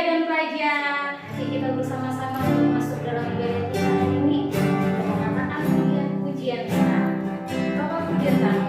dan pelajar, kita bersama-sama masuk dalam ibadah kita hari ini dengan mengatakan pujian kita. Bapak pujian kami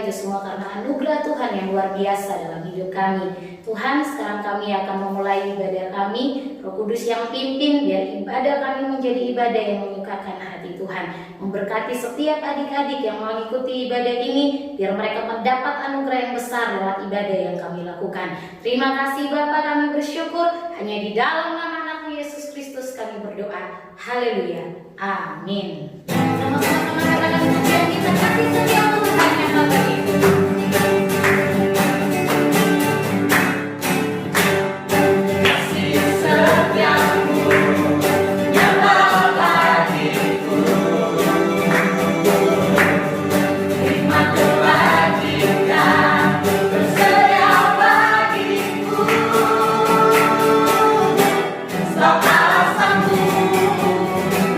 itu semua karena anugerah Tuhan yang luar biasa dalam hidup kami. Tuhan, sekarang kami akan memulai ibadah kami. Roh Kudus yang pimpin biar ibadah kami menjadi ibadah yang menyukakan hati Tuhan. Memberkati setiap adik-adik yang mengikuti ibadah ini biar mereka mendapat anugerah yang besar lewat ibadah yang kami lakukan. Terima kasih Bapa, kami bersyukur hanya di dalam nama anakmu Yesus Kristus kami berdoa. Haleluya. Amin. Sama-sama katakan pujian kita kasih setia Tuhan yang abadi.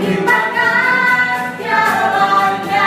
Limpahkan segalanya.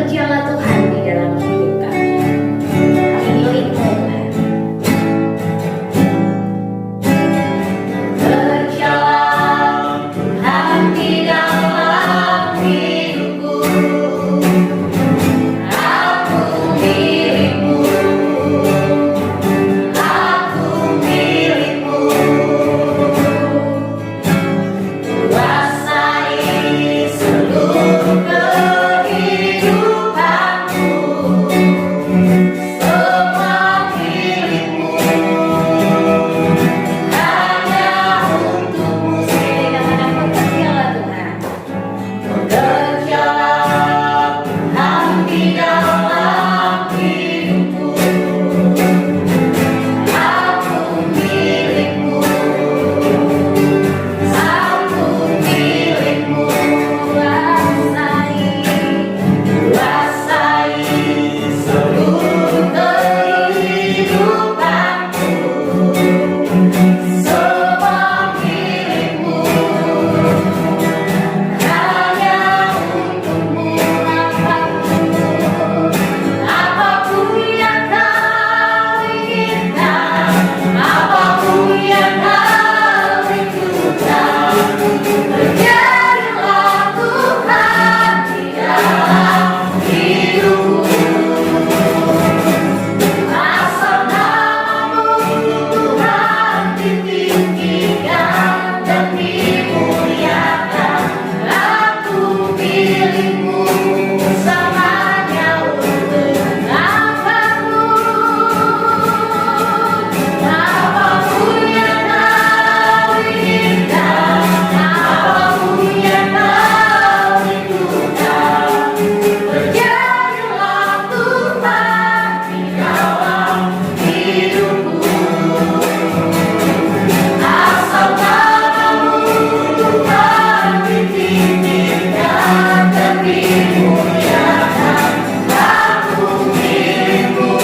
Bekerjalah Tuhan di dalam hidup kami. Kami milik-Mu Tuhan. Bekerjalah Tuhan di dalam hidupku. Aku milik-Mu. Aku milik-Mu. Kuasai seluruh kehidupanku. Semua milik-Mu. Hanya untuk-Mu. Sekali dengan bekerjalah Tuhan. Bekerjalah Tuhan di dalam hidupku. Aku milik-Mu. Aku milik-Mu. Kuasai seluruh kehidupanku. Semua milik-Mu. Hanya untuk-Mu. Apapun yang Kau inginkan, apapun yang Kau rindukan, terjadilah Tuhan di dalam hidupku. Asal nama-Mu Tuhan ditinggikan dan dimuliakan. Aku milik-Mu, selamanya untuk namamu. Apapun yang Kau inginkan, apapun yang Kau rindukan, terjadilah Tuhan di dalam hidupku. Asal nama-Mu Tuhan ditinggikan dan dimuliakan. Aku milik-Mu,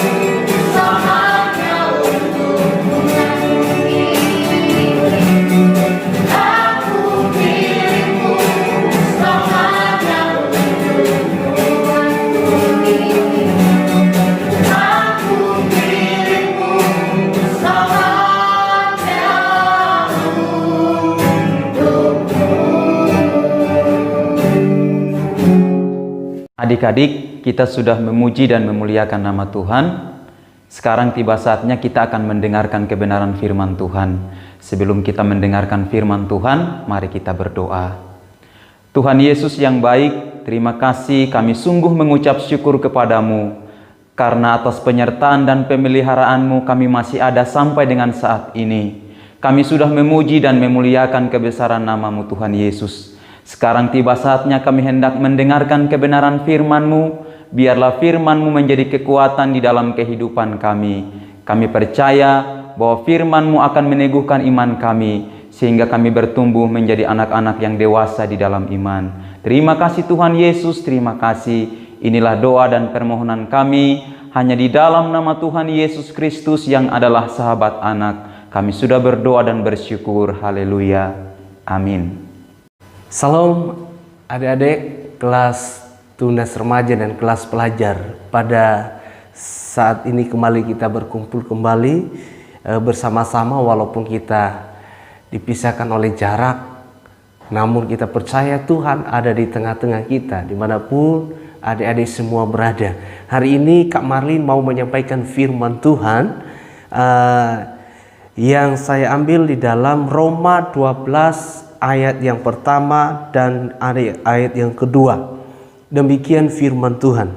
selamanya untuk-Mu. Aku milik-Mu, selamanya untuk-Mu. Aku milik-Mu, selamanya untuk-Mu. Adik-adik, kita sudah memuji dan memuliakan nama Tuhan. Sekarang tiba saatnya kita akan mendengarkan kebenaran firman Tuhan. Sebelum kita mendengarkan firman Tuhan, mari kita berdoa. Tuhan Yesus yang baik, terima kasih kami sungguh mengucap syukur kepadamu. Karena atas penyertaan dan pemeliharaan-Mu kami masih ada sampai dengan saat ini. Kami sudah memuji dan memuliakan kebesaran nama-Mu Tuhan Yesus. Sekarang tiba saatnya kami hendak mendengarkan kebenaran firman-Mu. Biarlah firman-Mu menjadi kekuatan di dalam kehidupan kami. Kami percaya bahwa firman-Mu akan meneguhkan iman kami, sehingga kami bertumbuh menjadi anak-anak yang dewasa di dalam iman. Terima kasih Tuhan Yesus, terima kasih. Inilah doa dan permohonan kami, hanya di dalam nama Tuhan Yesus Kristus yang adalah sahabat anak. Kami sudah berdoa dan bersyukur. Haleluya. Amin. Salam adik-adik kelas tunas remaja dan kelas pelajar. Pada saat ini kembali kita berkumpul kembali bersama-sama walaupun kita dipisahkan oleh jarak. Namun kita percaya Tuhan ada di tengah-tengah kita dimanapun adik-adik semua berada. Hari ini Kak Marlin mau menyampaikan firman Tuhan yang saya ambil di dalam Roma 12 ayat yang pertama dan ayat yang kedua. Demikian firman Tuhan.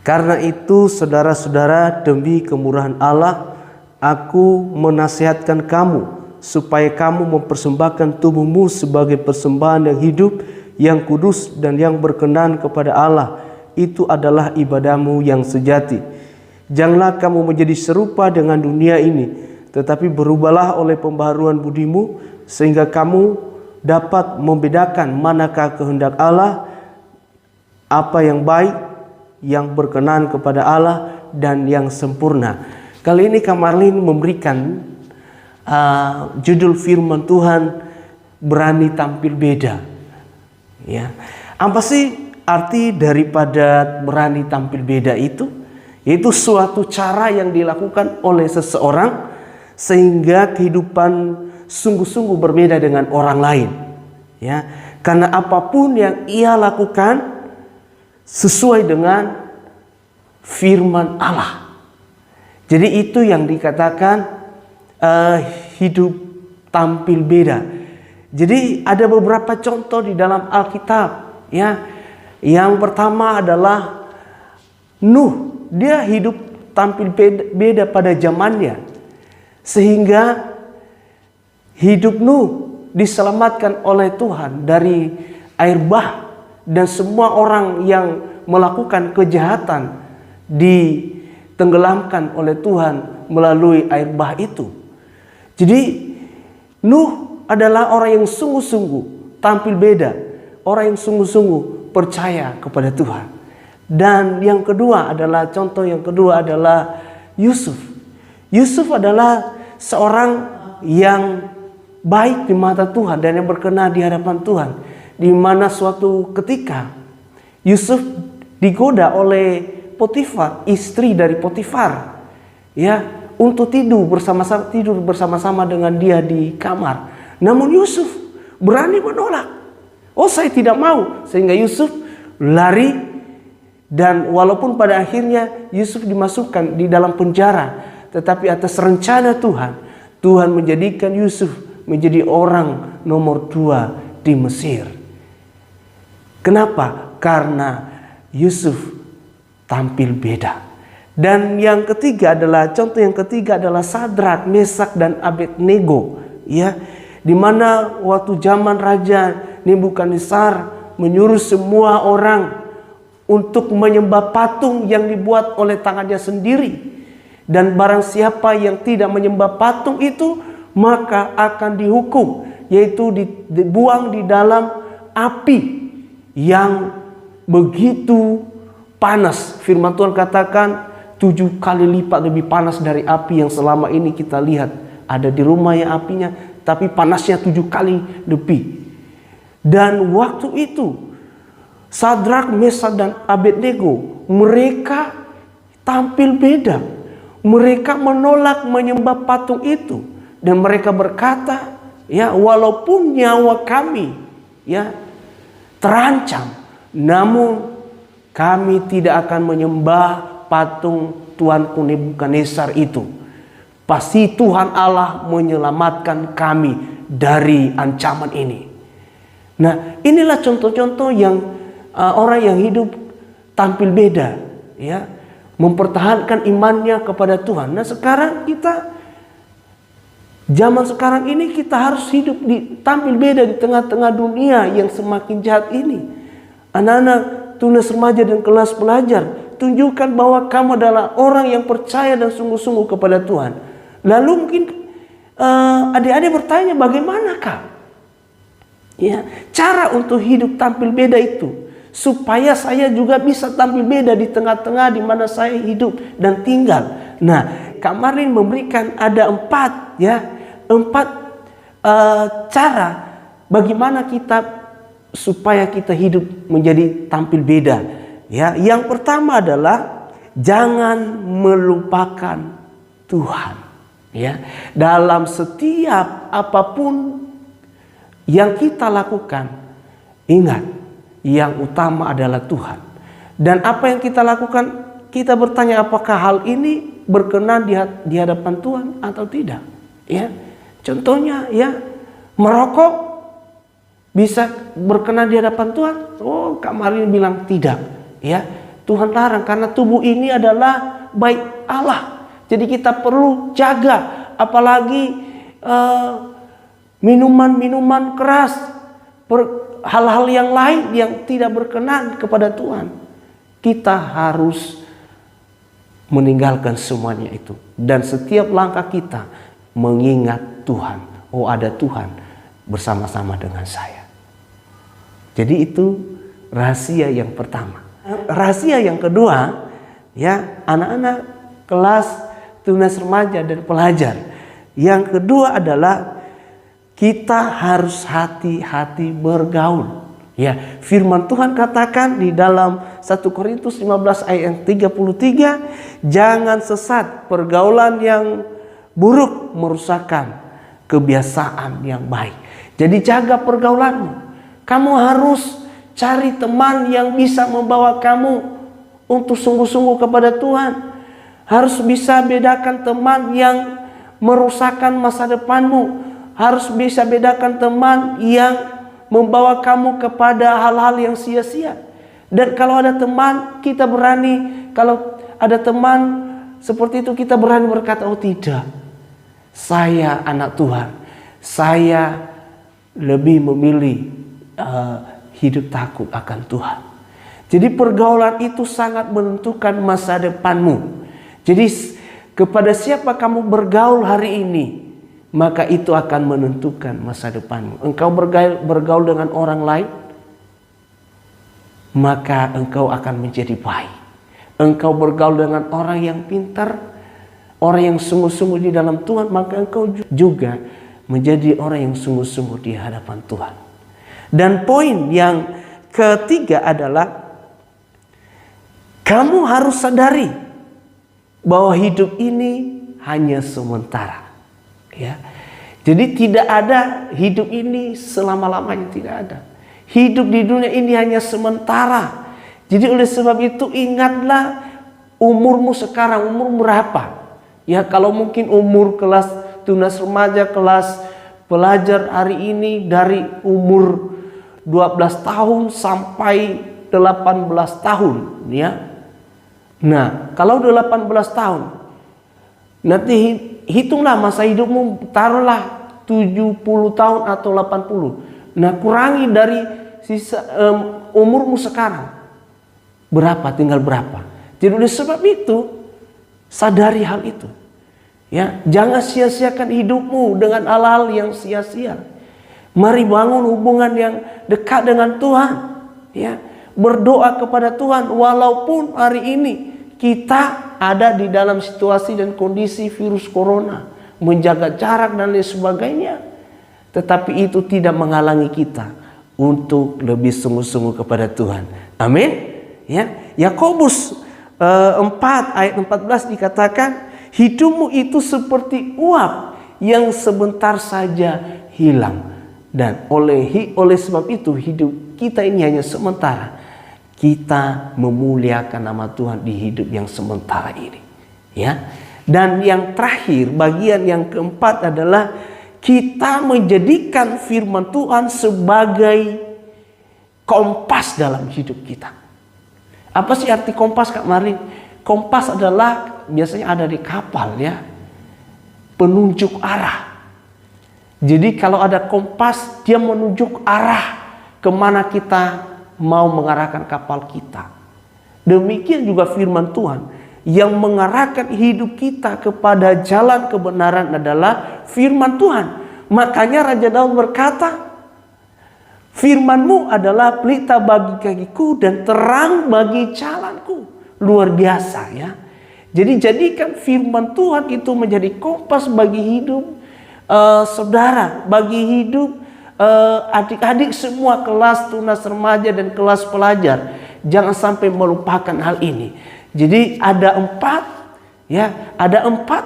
Karena itu saudara-saudara, demi kemurahan Allah, aku menasihatkan kamu supaya kamu mempersembahkan tubuhmu sebagai persembahan yang hidup, yang kudus dan yang berkenan kepada Allah. Itu adalah ibadahmu yang sejati. Janganlah kamu menjadi serupa dengan dunia ini, tetapi berubahlah oleh pembaharuan budimu, sehingga kamu dapat membedakan manakah kehendak Allah, apa yang baik, yang berkenan kepada Allah, dan yang sempurna. Kali ini Kak Marlin memberikan judul firman Tuhan, berani tampil beda. Ya, apa sih arti daripada berani tampil beda itu, yaitu suatu cara yang dilakukan oleh seseorang sehingga kehidupan sungguh-sungguh berbeda dengan orang lain. Ya, karena apapun yang ia lakukan sesuai dengan firman Allah. Jadi itu yang dikatakan hidup tampil beda. Jadi ada beberapa contoh di dalam Alkitab. Ya, yang pertama adalah Nuh. Dia hidup tampil beda pada zamannya, sehingga hidup Nuh diselamatkan oleh Tuhan dari air bah, dan semua orang yang melakukan kejahatan ditenggelamkan oleh Tuhan melalui air bah itu. Jadi Nuh adalah orang yang sungguh-sungguh tampil beda, orang yang sungguh-sungguh percaya kepada Tuhan. Dan yang kedua adalah, contoh yang kedua adalah Yusuf. Yusuf adalah seorang yang baik di mata Tuhan dan yang berkenan di hadapan Tuhan. Di mana suatu ketika Yusuf digoda oleh Potifar, istri dari Potifar, ya, untuk tidur bersama-sama dengan dia di kamar. Namun Yusuf berani menolak. Oh, saya tidak mau. Sehingga Yusuf lari. Dan walaupun pada akhirnya Yusuf dimasukkan di dalam penjara, tetapi atas rencana Tuhan, Tuhan menjadikan Yusuf menjadi orang nomor 2 di Mesir. Kenapa? Karena Yusuf tampil beda. Dan yang ketiga adalah, contoh yang ketiga adalah Sadrak, Mesak dan Abednego. Ya, di mana waktu zaman Raja Nebukadnezar menyuruh semua orang untuk menyembah patung yang dibuat oleh tangannya sendiri. Dan barang siapa yang tidak menyembah patung itu, maka akan dihukum, yaitu dibuang di dalam api yang begitu panas. Firman Tuhan katakan 7 kali lipat lebih panas dari api yang selama ini kita lihat ada di rumah yang apinya, tapi panasnya 7 kali lebih. Dan waktu itu Sadrak, Mesak dan Abednego, mereka tampil beda. Mereka menolak menyembah patung itu, dan mereka berkata, ya, walaupun nyawa kami, ya, terancam, namun kami tidak akan menyembah patung Tuanku Nebukadnezar itu. Pasti Tuhan Allah menyelamatkan kami dari ancaman ini. Nah, inilah contoh-contoh yang orang yang hidup tampil beda, ya, mempertahankan imannya kepada Tuhan. Nah, sekarang kita, zaman sekarang ini kita harus hidup tampil beda di tengah-tengah dunia yang semakin jahat ini. Anak-anak tunas remaja dan kelas pelajar, tunjukkan bahwa kamu adalah orang yang percaya dan sungguh-sungguh kepada Tuhan. Lalu mungkin adik-adik bertanya, bagaimanakah, ya, cara untuk hidup tampil beda itu, supaya saya juga bisa tampil beda di tengah-tengah di mana saya hidup dan tinggal. Nah, Kak Marin memberikan ada 4 cara bagaimana kita supaya kita hidup menjadi tampil beda. Ya, yang pertama adalah jangan melupakan Tuhan. Ya, dalam setiap apapun yang kita lakukan, ingat, yang utama adalah Tuhan. Dan apa yang kita lakukan, kita bertanya apakah hal ini berkenan di hadapan Tuhan atau tidak. Ya, contohnya, ya, merokok bisa berkenan di hadapan Tuhan. Oh, Kak Marin bilang tidak. Ya, Tuhan larang karena tubuh ini adalah baik Allah. Jadi kita perlu jaga, apalagi minuman-minuman keras, hal-hal yang lain yang tidak berkenan kepada Tuhan. Kita harus meninggalkan semuanya itu. Dan setiap langkah kita mengingat Tuhan. Oh, ada Tuhan bersama-sama dengan saya. Jadi itu rahasia yang pertama. Rahasia yang kedua, ya, anak-anak kelas tunas remaja dan pelajar. Yang kedua adalah kita harus hati-hati bergaul. Ya, firman Tuhan katakan di dalam 1 Korintus 15 ayat yang 33, jangan sesat, pergaulan yang buruk merusakkan kebiasaan yang baik. Jadi jaga pergaulanmu. Kamu harus cari teman yang bisa membawa kamu untuk sungguh-sungguh kepada Tuhan. Harus bisa bedakan teman yang merusakkan masa depanmu. Harus bisa bedakan teman yang membawa kamu kepada hal-hal yang sia-sia. Dan kalau ada teman, kita berani, kalau ada teman seperti itu, kita berani berkata, oh tidak, saya anak Tuhan, saya lebih memilih hidup takut akan Tuhan. Jadi pergaulan itu sangat menentukan masa depanmu. Jadi kepada siapa kamu bergaul hari ini, maka itu akan menentukan masa depanmu. Engkau bergaul dengan orang lain, maka engkau akan menjadi baik. Engkau bergaul dengan orang yang pintar, orang yang sungguh-sungguh di dalam Tuhan, maka engkau juga menjadi orang yang sungguh-sungguh di hadapan Tuhan. Dan poin yang ketiga adalah kamu harus sadari bahwa hidup ini hanya sementara. Ya, jadi tidak ada hidup ini selama-lamanya, tidak ada. Hidup di dunia ini hanya sementara. Jadi oleh sebab itu ingatlah umurmu sekarang, umur berapa? Ya, kalau mungkin umur kelas tunas remaja, kelas pelajar hari ini dari umur 12 tahun sampai 18 tahun, ya. Nah, kalau 18 tahun, nanti hitunglah masa hidupmu, taruhlah 70 tahun atau 80. Nah, kurangi dari sisa umurmu sekarang. Berapa, tinggal berapa. Jadi oleh sebab itu, sadari hal itu. Ya, jangan sia-siakan hidupmu dengan hal-hal yang sia-sia. Mari bangun hubungan yang dekat dengan Tuhan. Ya, berdoa kepada Tuhan walaupun hari ini kita ada di dalam situasi dan kondisi virus corona, menjaga jarak dan lain sebagainya, tetapi itu tidak menghalangi kita untuk lebih sungguh-sungguh kepada Tuhan. Amin. Ya, Yakobus 4 ayat 14 dikatakan, hidupmu itu seperti uap yang sebentar saja hilang, dan oleh sebab itu hidup kita ini hanya sementara. Kita memuliakan nama Tuhan di hidup yang sementara ini, ya. Dan yang terakhir, bagian yang keempat adalah kita menjadikan firman Tuhan sebagai kompas dalam hidup kita. Apa sih arti kompas, Kak Marin? Kompas adalah biasanya ada di kapal, ya, penunjuk arah. Jadi kalau ada kompas, dia menunjuk arah kemana kita mau mengarahkan kapal kita. Demikian juga firman Tuhan yang mengarahkan hidup kita kepada jalan kebenaran adalah firman Tuhan. Makanya Raja Daud berkata, firman-Mu adalah pelita bagi kakiku dan terang bagi jalanku. Luar biasa, ya. Jadi jadikan firman Tuhan itu menjadi kompas bagi hidup saudara, bagi hidup adik-adik semua kelas tunas remaja dan kelas pelajar. Jangan sampai melupakan hal ini. Jadi ada 4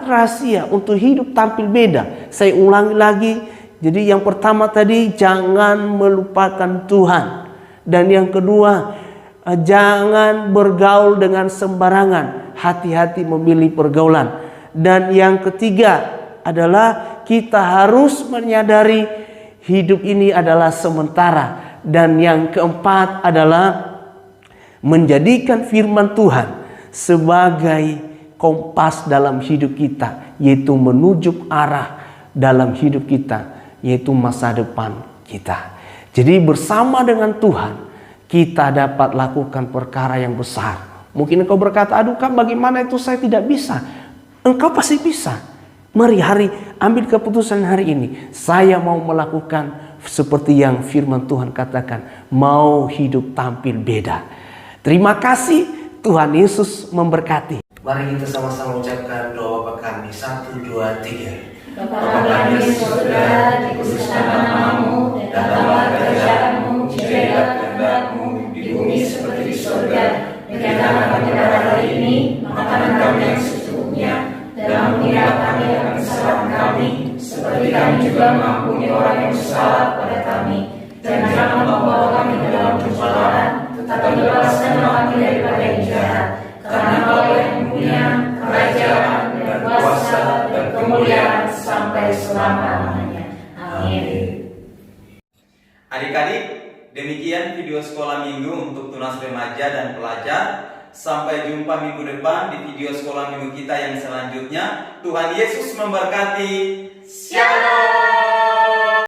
rahasia untuk hidup tampil beda. Saya ulangi lagi. Jadi yang pertama tadi, jangan melupakan Tuhan. Dan yang kedua, jangan bergaul dengan sembarangan. Hati-hati memilih pergaulan. Dan yang ketiga adalah kita harus menyadari hidup ini adalah sementara. Dan yang keempat adalah menjadikan firman Tuhan sebagai kompas dalam hidup kita, yaitu menunjuk arah dalam hidup kita, yaitu masa depan kita. Jadi bersama dengan Tuhan kita dapat lakukan perkara yang besar. Mungkin engkau berkata, aduh Kak, bagaimana itu saya tidak bisa. Engkau pasti bisa. Mari ambil keputusan hari ini. Saya mau melakukan seperti yang firman Tuhan katakan, mau hidup tampil beda. Terima kasih, Tuhan Yesus memberkati. Mari kita sama-sama ucapkan doa Bapa kami. 1, 2, 3. Bapa kami di surga, dikuduskanlah namamu, datanglah kerajaanmu, jadilah kehendakmu di bumi seperti di surga. Berikanlah kami pada hari ini makanan kami yang secukupnya, dan ampunilah kami akan kesalahan kami, seperti kami juga mengampuni orang yang bersalah pada kami. Dan jangan membawa kami ke dalam pencobaan, tetapi bebaskanlah kami daripada yang jahat. Karena Kau yang punya kerajaan dan kuasa dan kemuliaan sampai selama-lamanya. Amin. Adik-adik, demikian video sekolah minggu untuk tunas remaja dan pelajar. Sampai jumpa minggu depan di video sekolah minggu kita yang selanjutnya. Tuhan Yesus memberkati. Shalom.